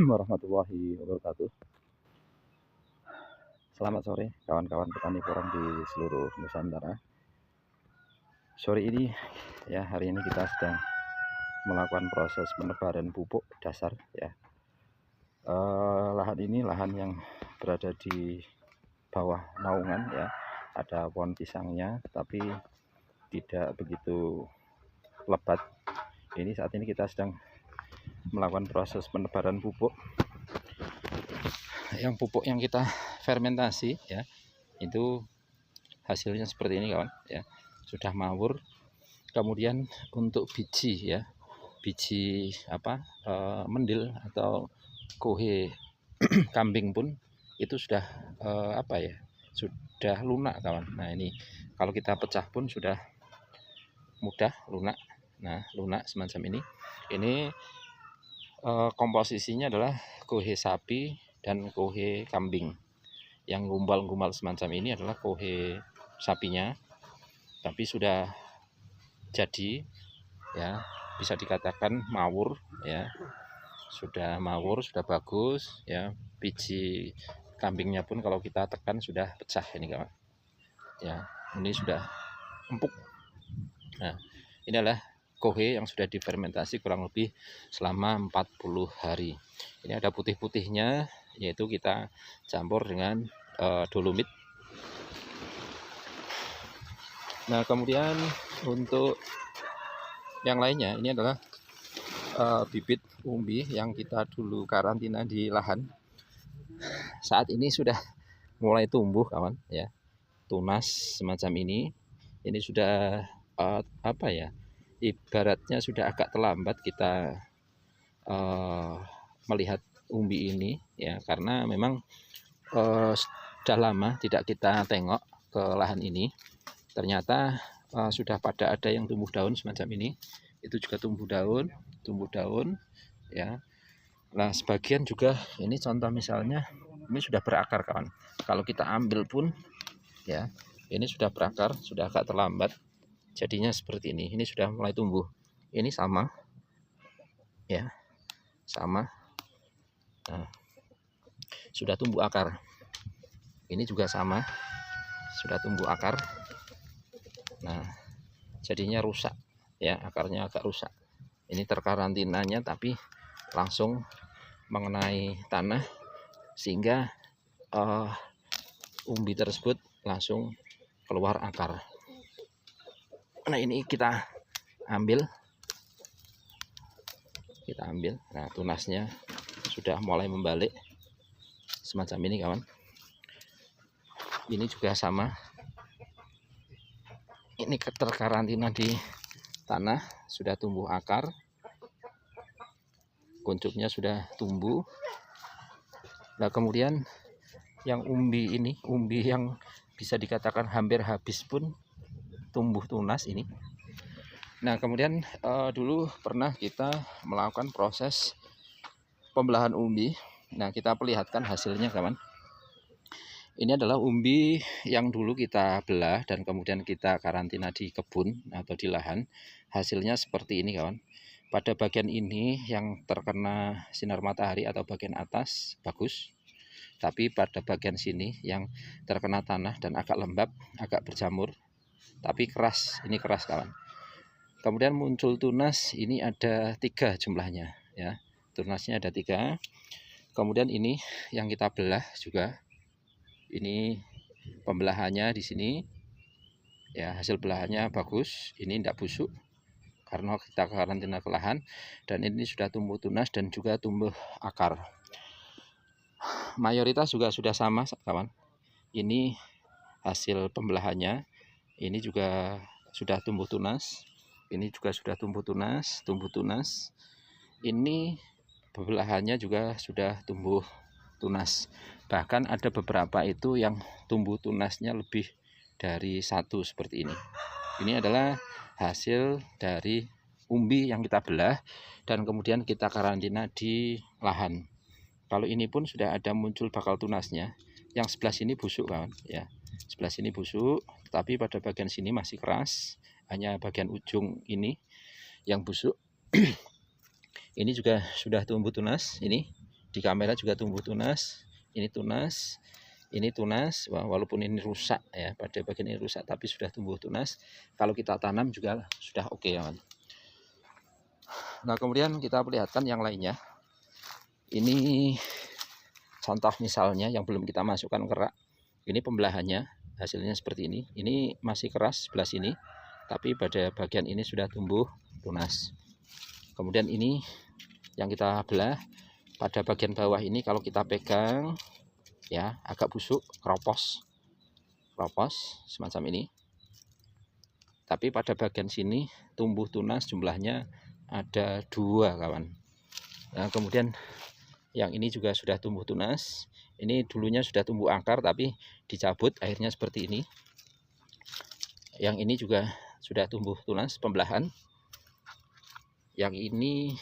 warahmatullahi wabarakatuh. Selamat sore kawan-kawan petani porong di seluruh Nusantara. Sore ini hari ini kita sedang melakukan proses penebaran pupuk dasar ya. Lahan ini lahan yang berada di bawah naungan ya. Ada pohon pisangnya tapi tidak begitu lebat. Ini saat ini kita sedang melakukan proses penebaran pupuk. Yang pupuk yang kita fermentasi ya, itu hasilnya seperti ini kawan ya, sudah mawur. Kemudian untuk biji ya, biji mendil atau kohe kambing pun itu sudah sudah lunak kawan. Nah ini kalau kita pecah pun sudah mudah lunak. Nah lunak semacam ini. Ini komposisinya adalah kohe sapi dan kohe kambing. Yang gumbal-gumbal semacam ini adalah kohe sapinya, tapi sudah jadi ya, bisa dikatakan mawur ya, sudah mawur, sudah bagus ya. Biji kambingnya pun kalau kita tekan sudah pecah ini kawan ya, ini sudah empuk. Nah ini adalah kohe yang sudah difermentasi kurang lebih selama 40 hari. Ini ada putih-putihnya, yaitu kita campur dengan dolomit. Nah kemudian untuk yang lainnya ini adalah bibit umbi yang kita dulu karantina di lahan. Saat ini sudah mulai tumbuh kawan ya, tunas semacam ini. Ini sudah ibaratnya sudah agak terlambat kita melihat umbi ini ya, karena memang sudah lama tidak kita tengok ke lahan ini. Ternyata sudah pada ada yang tumbuh daun semacam ini. Itu juga tumbuh daun ya. Nah sebagian juga ini contoh misalnya ini sudah berakar kawan. Kalau kita ambil pun ya, ini sudah berakar, sudah agak terlambat jadinya seperti ini. Ini sudah mulai tumbuh. Ini sama ya, sama. Nah, sudah tumbuh akar. Ini juga sama, sudah tumbuh akar. Nah jadinya rusak ya, akarnya agak rusak. Ini terkarantinanya tapi langsung mengenai tanah, sehingga umbi tersebut langsung keluar akar. Nah ini kita ambil. Nah tunasnya sudah mulai membalik semacam ini kawan. Ini juga sama, ini terkarantina di tanah, sudah tumbuh akar, kuncupnya sudah tumbuh. Nah kemudian yang umbi ini, umbi yang bisa dikatakan hampir habis pun tumbuh tunas ini. Nah kemudian dulu pernah kita melakukan proses pembelahan umbi. Nah kita perlihatkan hasilnya kawan. Ini adalah umbi yang dulu kita belah dan kemudian kita karantina di kebun atau di lahan. Hasilnya seperti ini kawan. Pada bagian ini yang terkena sinar matahari atau bagian atas bagus. Tapi pada bagian sini yang terkena tanah dan agak lembab, agak berjamur, tapi keras. Ini keras kawan. Kemudian muncul tunas, ini ada 3 jumlahnya ya. Tunasnya ada 3. Kemudian ini yang kita belah juga. Ini pembelahannya di sini ya, hasil belahannya bagus. Ini tidak busuk karena kita karantina ke lahan, dan ini sudah tumbuh tunas dan juga tumbuh akar. Mayoritas juga sudah sama kawan. Ini hasil pembelahannya. Ini juga sudah tumbuh tunas. Ini juga sudah tumbuh tunas. Ini belahannya juga sudah tumbuh tunas. Bahkan ada beberapa itu yang tumbuh tunasnya lebih dari 1 seperti ini. Ini adalah hasil dari umbi yang kita belah dan kemudian kita karantina di lahan. Kalau ini pun sudah ada muncul bakal tunasnya. Yang sebelah sini busuk kawan ya. Sebelah sini busuk, tetapi pada bagian sini masih keras. Hanya bagian ujung ini yang busuk. Ini juga sudah tumbuh tunas ini di kamera juga tumbuh tunas. Ini tunas, ini tunas. Walaupun ini rusak ya, pada bagian ini rusak tapi sudah tumbuh tunas. Kalau kita tanam juga sudah oke ya. Nah kemudian kita perlihatkan yang lainnya. Ini contoh misalnya yang belum kita masukkan kerak. Ini pembelahannya, hasilnya seperti ini. Ini masih keras sebelah sini, tapi pada bagian ini sudah tumbuh tunas. Kemudian ini yang kita belah, pada bagian bawah ini kalau kita pegang ya agak busuk, keropos semacam ini. Tapi pada bagian sini tumbuh tunas, jumlahnya ada 2 kawan. Nah kemudian yang ini juga sudah tumbuh tunas. Ini dulunya sudah tumbuh akar tapi dicabut, akhirnya seperti ini. Yang ini juga sudah tumbuh tunas, pembelahan. Yang ini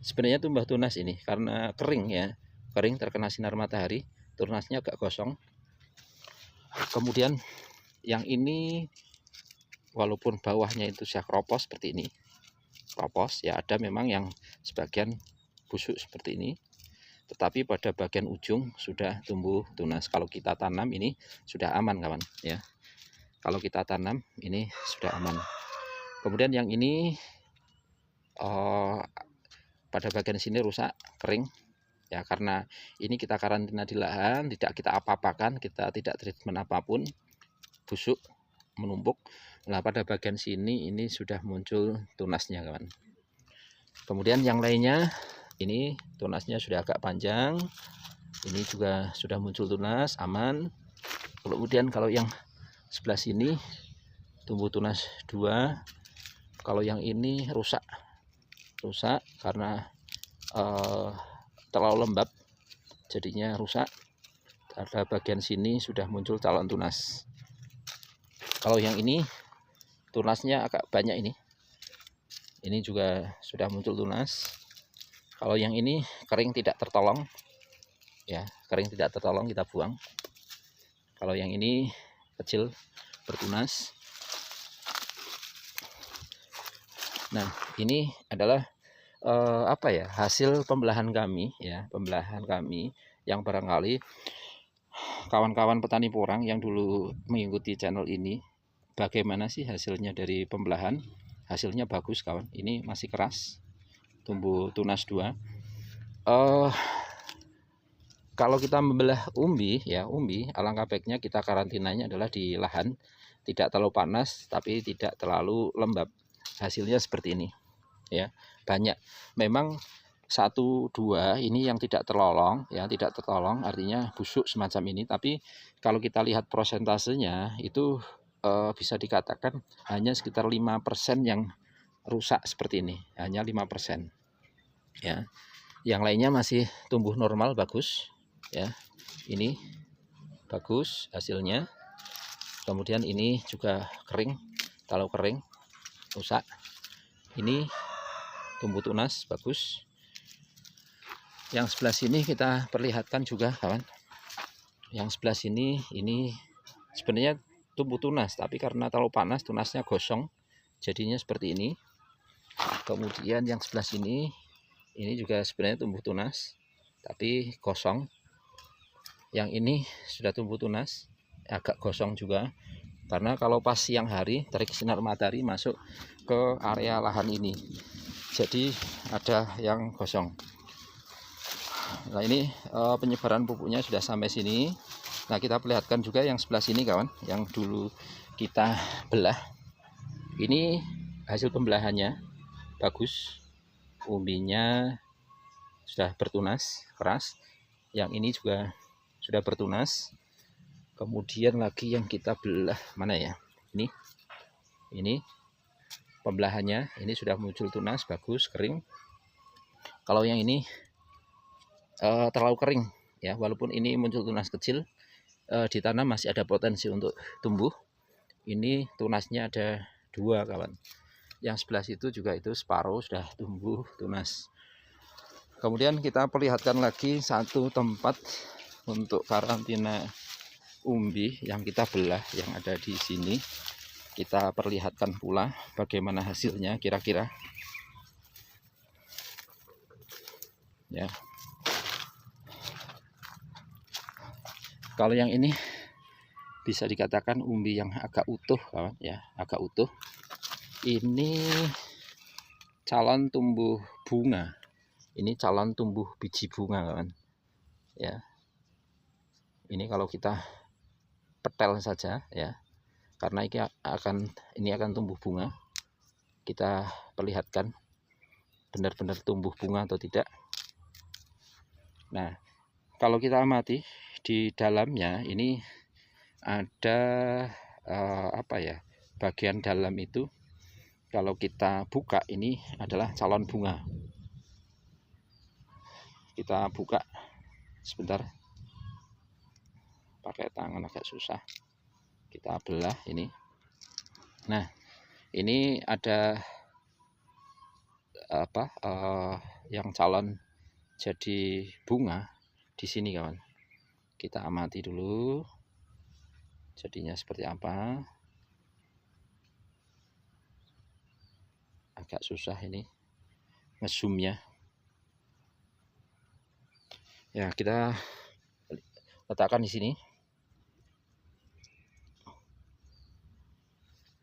sebenarnya tumbuh tunas ini karena kering ya, kering terkena sinar matahari, tunasnya agak gosong. Kemudian yang ini walaupun bawahnya itu sudah keropos seperti ini, keropos ya, ada memang yang sebagian busuk seperti ini, tetapi pada bagian ujung sudah tumbuh tunas. Kalau kita tanam ini sudah aman kawan ya, kalau kita tanam ini sudah aman. Kemudian yang ini pada bagian sini rusak, kering ya, karena ini kita karantina di lahan, tidak kita apa-apakan, kita tidak treatment apapun, busuk menumpuk. Nah pada bagian sini ini sudah muncul tunasnya kawan. Kemudian yang lainnya ini tunasnya sudah agak panjang, ini juga sudah muncul tunas, aman. Kemudian kalau yang sebelah sini tumbuh tunas 2. Kalau yang ini rusak karena terlalu lembab jadinya rusak. Pada bagian sini sudah muncul calon tunas. Kalau yang ini tunasnya agak banyak, ini juga sudah muncul tunas. Kalau yang ini kering tidak tertolong ya, kering tidak tertolong, kita buang. Kalau yang ini kecil bertunas. Nah ini adalah apa ya, hasil pembelahan kami ya, pembelahan kami yang barangkali kawan-kawan petani porang yang dulu mengikuti channel ini, bagaimana sih hasilnya dari pembelahan. Hasilnya bagus kawan, ini masih keras, tumbuh tunas 2. Kalau kita membelah umbi ya, umbi alangkah baiknya kita karantinanya adalah di lahan tidak terlalu panas tapi tidak terlalu lembab. Hasilnya seperti ini ya, banyak memang 1-2 ini yang tidak tertolong ya, tidak tertolong artinya busuk semacam ini. Tapi kalau kita lihat prosentasenya itu bisa dikatakan hanya sekitar 5% yang rusak seperti ini, hanya 5% ya. Yang lainnya masih tumbuh normal, bagus ya. Ini bagus hasilnya. Kemudian ini juga kering, kalau kering rusak. Ini tumbuh tunas, bagus. Yang sebelah sini kita perlihatkan juga kawan. Yang sebelah sini ini sebenarnya tumbuh tunas, tapi karena terlalu panas tunasnya gosong, jadinya seperti ini. Kemudian yang sebelah sini ini juga sebenarnya tumbuh tunas, tapi gosong. Yang ini sudah tumbuh tunas, agak gosong juga, karena kalau pas siang hari terik sinar matahari masuk ke area lahan ini, jadi ada yang gosong. Nah ini penyebaran pupuknya sudah sampai sini. Nah kita perlihatkan juga yang sebelah sini kawan, yang dulu kita belah. Ini hasil pembelahannya bagus, umbinya sudah bertunas keras. Yang ini juga sudah bertunas. Kemudian lagi yang kita belah mana ya, ini pembelahannya, ini sudah muncul tunas, bagus, kering. Kalau yang ini terlalu kering ya, walaupun ini muncul tunas kecil, ditanam masih ada potensi untuk tumbuh. Ini tunasnya ada 2 kawan. Yang sebelah situ juga itu separuh sudah tumbuh tunas. Kemudian kita perlihatkan lagi satu tempat untuk karantina umbi yang kita belah, yang ada di sini. Kita perlihatkan pula bagaimana hasilnya kira-kira ya. Kalau yang ini bisa dikatakan umbi yang agak utuh kawan ya, agak utuh. Ini calon tumbuh bunga. Ini calon tumbuh biji bunga kawan ya. Ini kalau kita petel saja ya, karena ini akan tumbuh bunga. Kita perlihatkan benar-benar tumbuh bunga atau tidak. Nah, kalau kita amati di dalamnya ini ada bagian dalam itu kalau kita buka ini adalah calon bunga. Kita buka sebentar, pakai tangan agak susah, kita belah ini. Nah, ini ada yang calon jadi bunga di sini kawan. Kita amati dulu jadinya seperti apa. Agak susah ini ngezoomnya ya, kita letakkan di sini,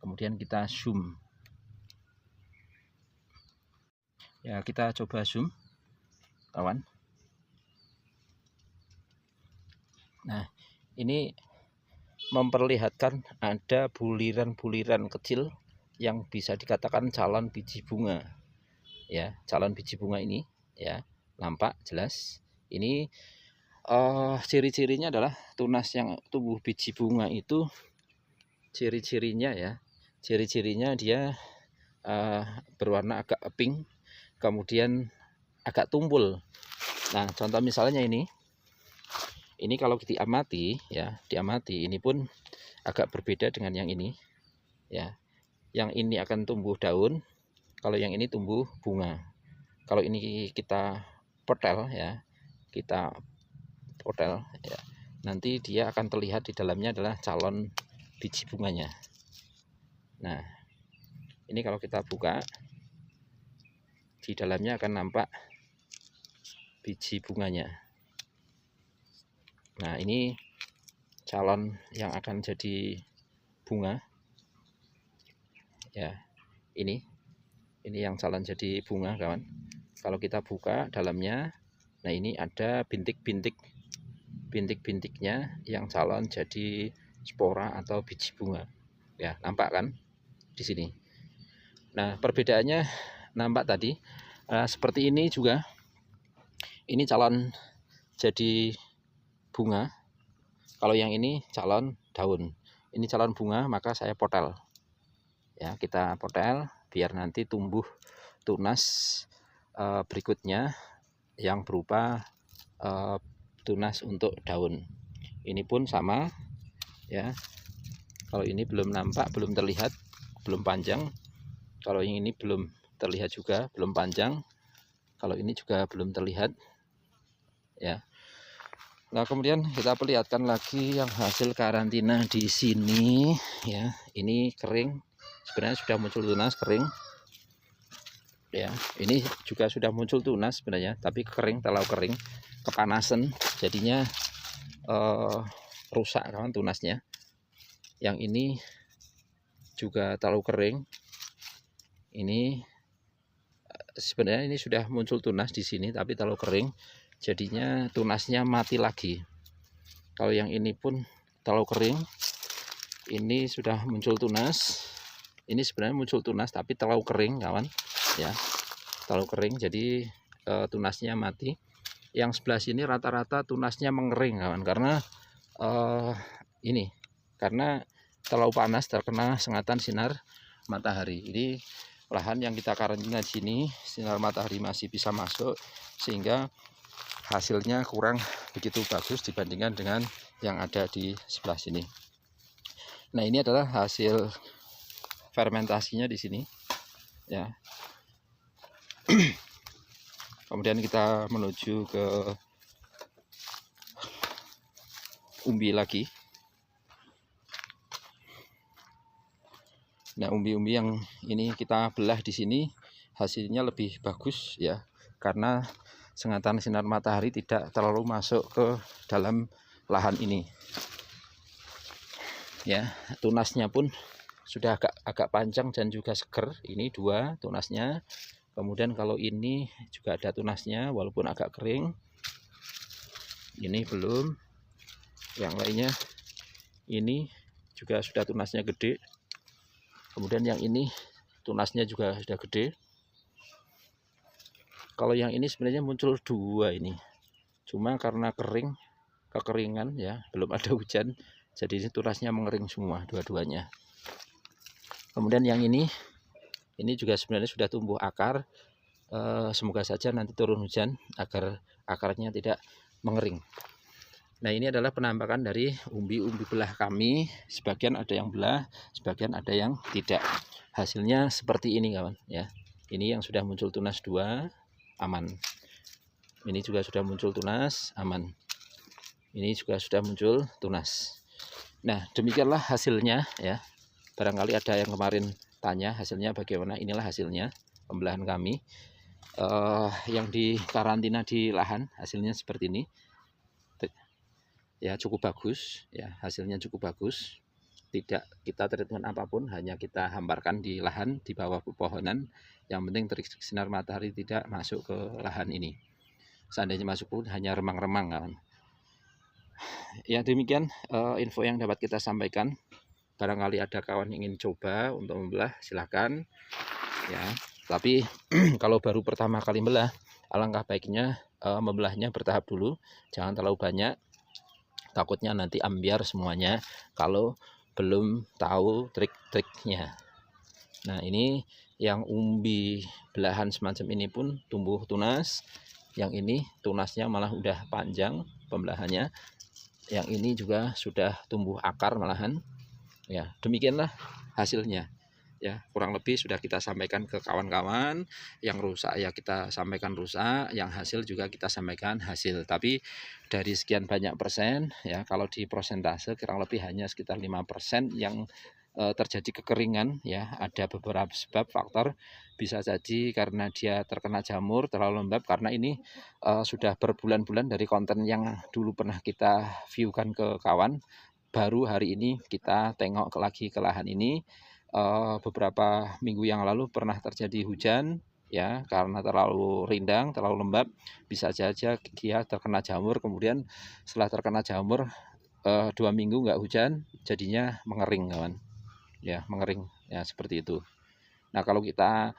kemudian kita zoom ya. Kita coba zoom kawan. Nah, ini memperlihatkan ada buliran-buliran kecil yang bisa dikatakan calon biji bunga ya. Calon biji bunga ini ya, nampak jelas. Ini ciri-cirinya adalah tunas yang tumbuh biji bunga itu, ciri-cirinya ya, ciri-cirinya dia berwarna agak pink, kemudian agak tumpul. Nah, contoh misalnya ini kalau diamati ya, ini pun agak berbeda dengan yang ini ya. Yang ini akan tumbuh daun, kalau yang ini tumbuh bunga. Kalau ini kita potel ya, ya, nanti dia akan terlihat di dalamnya adalah calon biji bunganya. Nah, ini kalau kita buka, di dalamnya akan nampak biji bunganya. Nah, ini calon yang akan jadi bunga ya. Ini yang calon jadi bunga kawan. Kalau kita buka dalamnya, nah ini ada bintik-bintiknya yang calon jadi spora atau biji bunga ya, nampak kan di sini. Nah, perbedaannya nampak tadi seperti ini juga. Ini calon jadi bunga, kalau yang ini calon daun. Ini calon bunga, maka saya potel ya. Kita potel biar nanti tumbuh tunas berikutnya yang berupa tunas untuk daun. Ini pun sama ya. Kalau ini belum nampak, belum terlihat, belum panjang. Kalau yang ini belum terlihat juga, belum panjang. Kalau ini juga belum terlihat ya. Nah, kemudian kita perlihatkan lagi yang hasil karantina di sini ya. Ini kering, sebenarnya sudah muncul tunas kering ya. Ini juga sudah muncul tunas sebenarnya, tapi kering, terlalu kering, kepanasan, jadinya rusak kawan tunasnya. Yang ini juga terlalu kering. Ini sebenarnya ini sudah muncul tunas di sini, tapi terlalu kering, jadinya tunasnya mati lagi. Kalau yang ini pun terlalu kering, ini sudah muncul tunas. Ini sebenarnya muncul tunas tapi terlalu kering kawan ya, terlalu kering, jadi tunasnya mati. Yang sebelah sini rata-rata tunasnya mengering kawan, karena karena terlalu panas, terkena sengatan sinar matahari. Ini lahan yang kita karantina di sini, sinar matahari masih bisa masuk, sehingga hasilnya kurang begitu bagus dibandingkan dengan yang ada di sebelah sini. Nah, ini adalah hasil fermentasinya di sini ya. Kemudian kita menuju ke umbi lagi. Nah, umbi-umbi yang ini kita belah di sini hasilnya lebih bagus ya, karena sengatan sinar matahari tidak terlalu masuk ke dalam lahan ini. Ya, tunasnya pun sudah agak panjang dan juga seger. Ini 2 tunasnya. Kemudian kalau ini juga ada tunasnya walaupun agak kering. Ini belum. Yang lainnya ini juga sudah tunasnya gede. Kemudian yang ini tunasnya juga sudah gede. Kalau yang ini sebenarnya muncul 2 ini. Cuma karena kekeringan ya, belum ada hujan. Jadi tunasnya mengering semua dua-duanya. Kemudian yang ini juga sebenarnya sudah tumbuh akar. Semoga saja nanti turun hujan agar akarnya tidak mengering. Nah, ini adalah penampakan dari umbi-umbi belah kami. Sebagian ada yang belah, sebagian ada yang tidak. Hasilnya seperti ini kawan ya. Ini yang sudah muncul tunas 2, aman. Ini juga sudah muncul tunas, aman. Ini juga sudah muncul tunas. Nah, demikianlah hasilnya ya. Barangkali ada yang kemarin tanya hasilnya bagaimana. Inilah hasilnya pembelahan kami. Yang di karantina di lahan hasilnya seperti ini. Ya, cukup bagus ya, hasilnya cukup bagus. Tidak kita treatment apapun, hanya kita hamparkan di lahan di bawah pepohonan. Yang penting terik sinar matahari tidak masuk ke lahan ini. Seandainya masuk pun hanya remang-remang kawan. Ya, demikian info yang dapat kita sampaikan. Barangkali ada kawan yang ingin coba untuk membelah, silahkan ya. Tapi kalau baru pertama kali membelah, alangkah baiknya membelahnya bertahap dulu, jangan terlalu banyak. Takutnya nanti ambiar semuanya kalau belum tahu trik-triknya. Nah, ini yang umbi belahan semacam ini pun tumbuh tunas. Yang ini tunasnya malah udah panjang pembelahannya. Yang ini juga sudah tumbuh akar malahan. Ya, demikianlah hasilnya. Ya, kurang lebih sudah kita sampaikan ke kawan-kawan. Yang rusak ya kita sampaikan rusak, yang hasil juga kita sampaikan hasil. Tapi dari sekian banyak persen ya, kalau di persentase kurang lebih hanya sekitar 5% yang terjadi kekeringan ya. Ada beberapa sebab faktor, bisa jadi karena dia terkena jamur terlalu lembab, karena ini sudah berbulan-bulan dari konten yang dulu pernah kita viewkan ke kawan. Baru hari ini kita tengok lagi ke lahan ini. Beberapa minggu yang lalu pernah terjadi hujan ya, karena terlalu rindang, terlalu lembab, bisa saja dia terkena jamur. Kemudian setelah terkena jamur 2 minggu nggak hujan, jadinya mengering kawan ya, mengering ya, seperti itu. Nah, kalau kita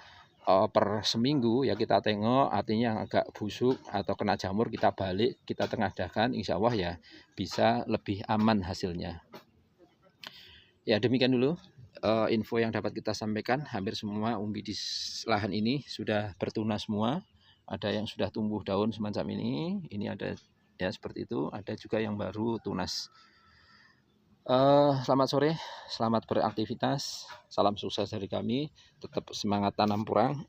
per seminggu ya kita tengok, artinya yang agak busuk atau kena jamur kita balik, kita tengadahkan, insya Allah ya bisa lebih aman hasilnya. Ya, demikian dulu info yang dapat kita sampaikan. Hampir semua umbi di lahan ini sudah bertunas semua. Ada yang sudah tumbuh daun semacam ini ada ya seperti itu, ada juga yang baru tunas. Selamat sore, selamat beraktivitas, salam sukses dari kami, tetap semangat tanam porang.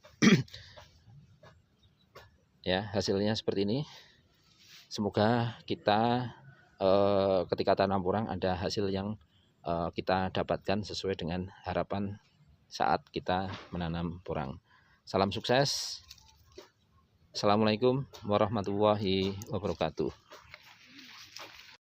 Ya, hasilnya seperti ini. Semoga kita ketika tanam porang ada hasil yang kita dapatkan sesuai dengan harapan saat kita menanam porang. Salam sukses. Assalamualaikum warahmatullahi wabarakatuh.